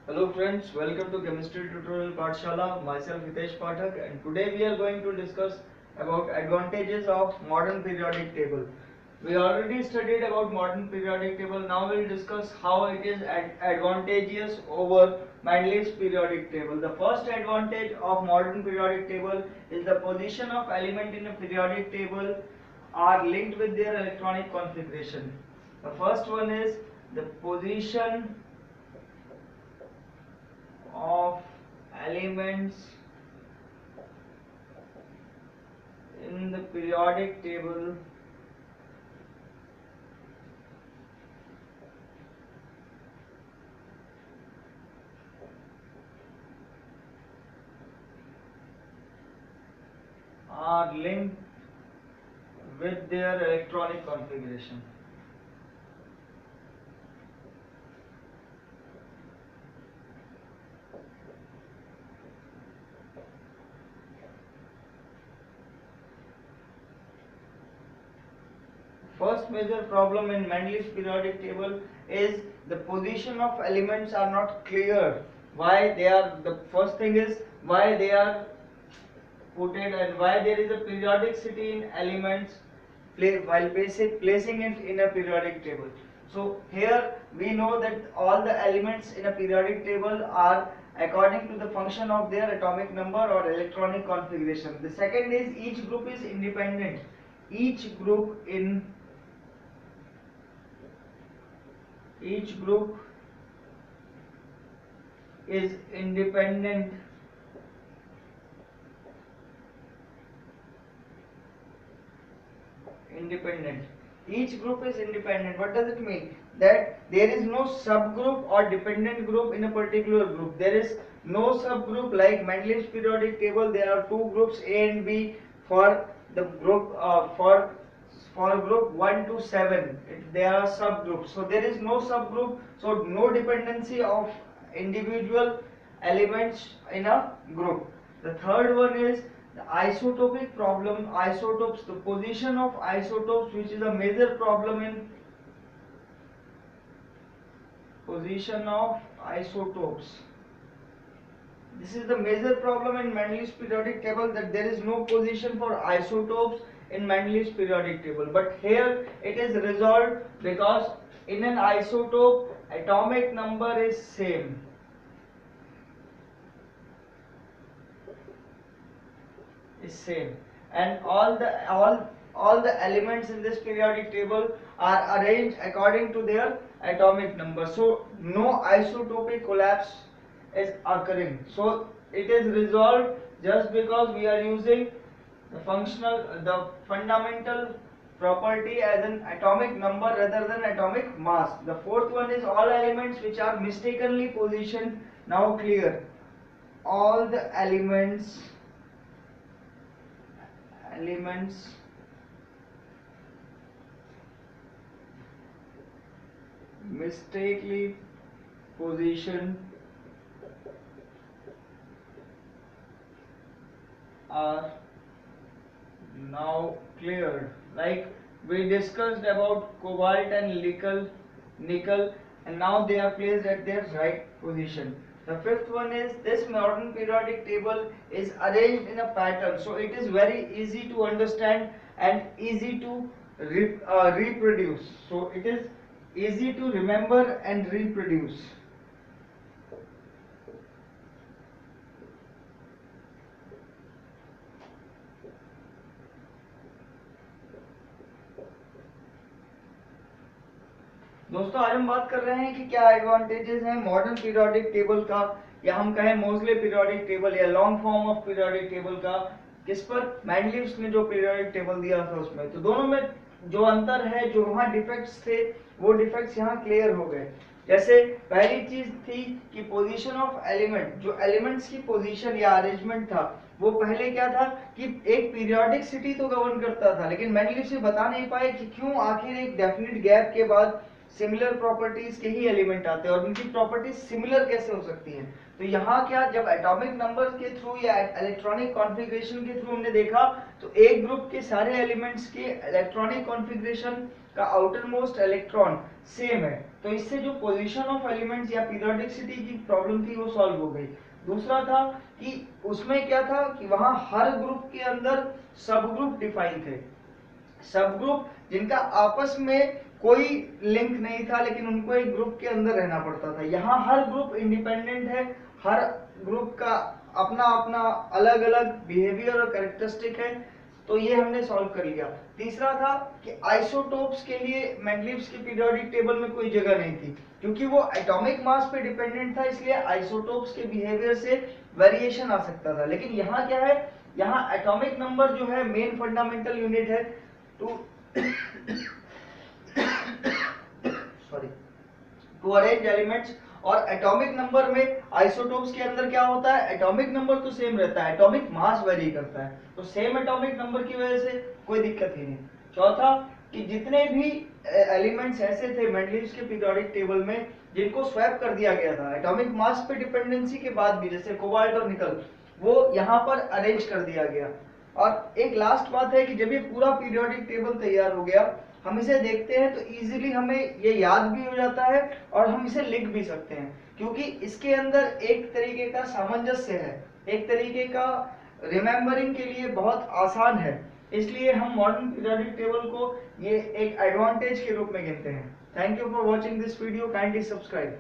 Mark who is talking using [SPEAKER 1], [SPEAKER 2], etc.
[SPEAKER 1] Hello friends, welcome to Chemistry Tutorial Pathshala. Myself Hitesh Pathak, and today we are going to discuss about advantages of modern periodic table. We already studied about modern periodic table. Now we'll discuss how it is advantageous over Mendeleev's periodic table. The first advantage of modern periodic table is the position of element in a periodic table are linked with their electronic configuration. The first one is the position of elements in the periodic table are linked with their electronic configuration. First major problem in Mendeleev's periodic table is the position of elements are not clear. Why they are, the first thing is why they are put it and why there is a periodicity in elements while placing it in a periodic table. So here we know that all the elements in a periodic table are according to the function of their atomic number or electronic configuration. The second is each group is independent. Each group is independent each group is independent. What does it mean? That there is no subgroup or dependent group in a particular group. There is no subgroup like Mendeleev's periodic table. There are two groups A and B for the group for group 1 to 7. There are subgroups. So there is no subgroup. So no dependency of individual elements in a group. The third one is the isotopic problem. Isotopes, the position of isotopes, which is a major problem in position of isotopes. This is the major problem in Mendeleev's periodic table, that there is no position for isotopes in Mendeleev's periodic table. But here it is resolved because in an isotope atomic number is same. And all the elements in this periodic table are arranged according to their atomic number. So no isotopic collapse is occurring. So it is resolved just because we are using the fundamental property as an atomic number rather than atomic mass. The fourth one is all elements which are mistakenly positioned. Now clear, all the elements mistakenly positioned are now cleared. Like we discussed about cobalt and nickel, and now they are placed at their right position. The fifth one is this modern periodic table is arranged in a pattern, so it is very easy to understand and easy to reproduce. So it is easy to remember and reproduce. दोस्तों आज हम बात कर रहे हैं कि क्या advantages हैं मॉडर्न पीरियोडिक टेबल का, या हम कहें मोजले पीरियोडिक टेबल या long form of periodic table का, किस पर मेंडलीव्स ने जो पीरियोडिक टेबल दिया था उसमें। तो दोनों में जो अंतर है, जो वहां डिफेक्ट्स थे वो डिफेक्ट्स यहाँ क्लियर हो गए। जैसे पहली चीज थी कि पोजीशन ऑफ एलिमेंट, जो एलिमेंट्स की पोजीशन या अरेंजमेंट था वो पहले क्या था कि एक पीरियोडिक सिटी तो गवर्न करता था, लेकिन मेंडलीव से बता नहीं पाए कि क्यों आखिर एक डेफिनेट गैप के बाद सिमिलर प्रॉपर्टीज के ही एलिमेंट आते हैं और उनकी प्रॉपर्टीज सिमिलर कैसे हो सकती हैं। तो यहाँ क्या, जब एटॉमिक नंबर के थ्रू या इलेक्ट्रॉनिक कॉन्फ़िगरेशन के थ्रू हमने देखा तो एक ग्रुप के सारे एलिमेंट्स के इलेक्ट्रॉनिक कॉन्फ़िगरेशन का आउटर मोस्ट इलेक्ट्रॉन सेम है, तो इससे जो पोजीशन ऑफ एलिमेंट्स या पीरियोडिसिटी की प्रॉब्लम थी वो सॉल्व हो गई। दूसरा था कि उसमें क्या था कि वहां हर ग्रुप के अंदर सब ग्रुप डिफाइन थे, सब ग्रुप जिनका आपस में कोई लिंक नहीं था लेकिन उनको एक ग्रुप के अंदर रहना पड़ता था। यहाँ हर ग्रुप इंडिपेंडेंट है, हर ग्रुप का अपना अपना अलग अलग बिहेवियर और कैरेक्टरिस्टिक है, तो ये हमने सॉल्व कर लिया। तीसरा था कि आइसोटोप्स के लिए मेंडलीव्स की पीरियोडिक टेबल में कोई जगह नहीं थी, क्योंकि वो एटॉमिक मास पे डिपेंडेंट था, इसलिए आइसोटोप्स के बिहेवियर से वेरिएशन आ सकता था। लेकिन यहाँ क्या है, यहाँ एटॉमिक नंबर जो है मेन फंडामेंटल यूनिट है टू अरेंज एलिमेंट्स, और एटॉमिक नंबर में आइसोटोप्स के अंदर क्या होता है, एटॉमिक नंबर तो सेम रहता है, एटॉमिक मास वेरी करता है, तो सेम एटॉमिक नंबर की वजह से कोई दिक्कत ही नहीं। चौथा कि जितने भी एलिमेंट्स ऐसे थे मेंडलीव्स के पीरियोडिक टेबल में जिनको स्वैप कर दिया गया था एटॉमिक मास पे डिपेंडेंसी के बाद भी, जैसे कोबाल्ट और निकल, वो यहाँ पर अरेंज कर दिया गया। और एक लास्ट बात है कि जब ये पूरा पीरियोडिक टेबल तैयार हो गया, हम इसे देखते हैं तो इजीली हमें ये याद भी हो जाता है और हम इसे लिख भी सकते हैं, क्योंकि इसके अंदर एक तरीके का सामंजस्य है, एक तरीके का रिमेम्बरिंग के लिए बहुत आसान है, इसलिए हम मॉडर्न पीरियोडिक टेबल को ये एक एडवांटेज के रूप में गिनते हैं। Thank you for watching this video, kindly subscribe.